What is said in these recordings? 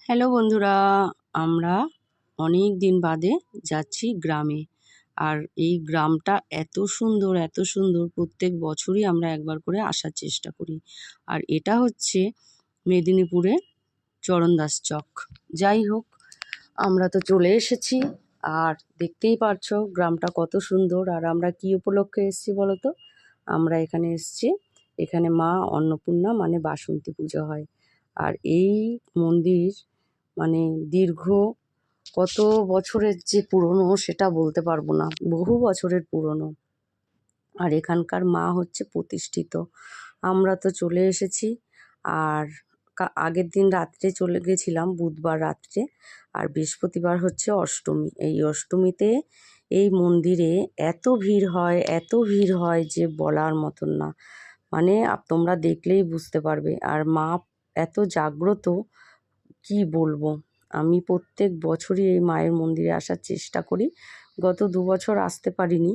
Hello বন্ধুরা, আমরা অনেক দিন বাদে যাচ্ছি গ্রামে। আর এই গ্রামটা এত সুন্দর প্রত্যেক বছরই আমরা একবার করে আসার চেষ্টা করি। আর এটা হচ্ছে মেদিনীপুরের চরণদাস চক। যাই হোক, আমরা তো চলে এসেছি। আর দেখতেই পারছো গ্রামটা কত সুন্দর। আর আমরা কি উপলক্ষে এসেছি বলো তো? আমরা এখানে এসেছি, এখানে মা অন্নপূর্ণা মানে বাসন্তী পুজো হয়। আর এই মন্দির মানে দীর্ঘ কত বছরের যে পুরনো সেটা বলতে পারবো না, বহু বছরের পুরনো। আর এখানকার মা হচ্ছে প্রতিষ্ঠিত। আমরা তো চলে এসেছি। আর আগের দিন রাত্রে চলে গেছিলাম, বুধবার রাত্রে। আর বৃহস্পতিবার হচ্ছে অষ্টমী। এই অষ্টমীতে এই মন্দিরে এত ভিড় হয়, এত ভিড় হয় যে বলার মতন না। মানে তোমরা দেখলেই বুঝতে পারবে। আর মা এত জাগ্রত, কি বলবো। আমি প্রত্যেক বছরই এই মায়ের মন্দিরে আসার চেষ্টা করি। গত ২ বছর আসতে পারিনি,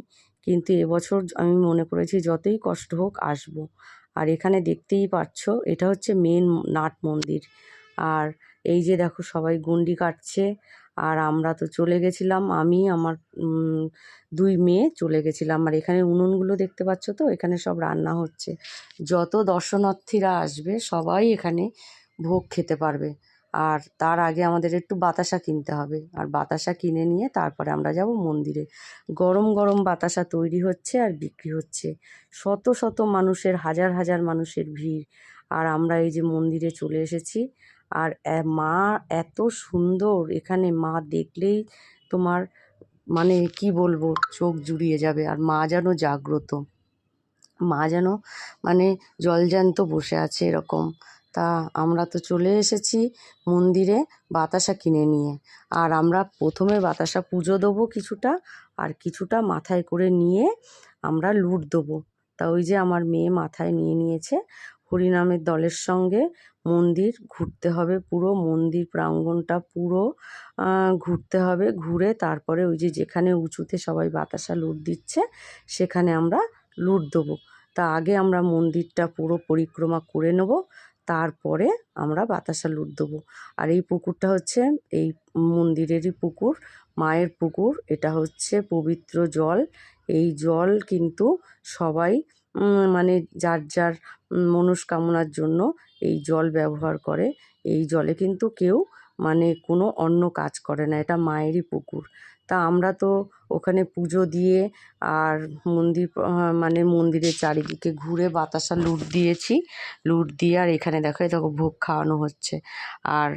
কিন্তু এবছর আমি মনে করেছি যতই কষ্ট হোক আসবো। আর এখানে দেখতেই পাচ্ছ, এটা হচ্ছে মেন নাট মন্দির। আর এই যে দেখো সবাই গুন্ডি কাটছে। আর আমরা তো চলে গেছিলাম, আমি আমার ২ মেয়ে চলে গেছিলাম। আর এখানে উনুনগুলো দেখতে পাচ্ছ তো, এখানে সব রান্না হচ্ছে। যত দর্শনার্থীরা আসবে সবাই এখানে ভোগ খেতে পারবে। আর তার আগে আমাদের একটু বাতাসা কিনতে হবে। আর বাতাসা কিনে নিয়ে তারপরে আমরা যাব মন্দিরে। গরম গরম বাতাসা তৈরি হচ্ছে আর বিক্রি হচ্ছে। শত শত মানুষের, হাজার হাজার মানুষের ভিড়। আর আমরা এই যে মন্দিরে চলে এসেছি। আর মা এত সুন্দর, এখানে মা দেখলেই তোমার মানে কি বলবো, চোখ জুড়িয়ে যাবে। আর মা যেন জাগ্রত, মা যেন মানে জলজ্যান্ত বসে আছে এরকম। তা আমরা তো চলে এসেছি মন্দিরে বাতাসা কিনে নিয়ে। আর আমরা প্রথমে বাতাসা পুজো দেবো কিছুটা, আর কিছুটা মাথায় করে নিয়ে আমরা লুট দেবো। তা ওই যে আমার মেয়ে মাথায় নিয়ে নিয়েছে। হরিনামের দলের সঙ্গে মন্দির ঘুরতে হবে, পুরো মন্দির প্রাঙ্গণটা পুরো ঘুরতে হবে। ঘুরে তারপরে ওই যে যেখানে উঁচুতে সবাই বাতাসা লুট দিচ্ছে সেখানে আমরা লুট দেবো। তা আগে আমরা মন্দিরটা পুরো পরিক্রমা করে নেব, তারপরে আমরা বাতাসা লুট দেবো। আর এই পুকুরটা হচ্ছে এই মন্দিরেরই পুকুর, মায়ের পুকুর। এটা হচ্ছে পবিত্র জল। এই জল কিন্তু সবাই মানে যার যার মনস্কামনার জন্য এই জল ব্যবহার করে। এই জলে কিন্তু কেউ মানে কোনো অন্য কাজ করে না, এটা মায়েরই পুকুর। তা আমরা তো ওখানে পুজো দিয়ে আর মন্দির মানে মন্দিরের চারিদিকে ঘুরে বাতাসা লুট দিয়েছি। লুট দিয়ে আর এখানে দেখো ভোগ খাওয়ানো হচ্ছে। আর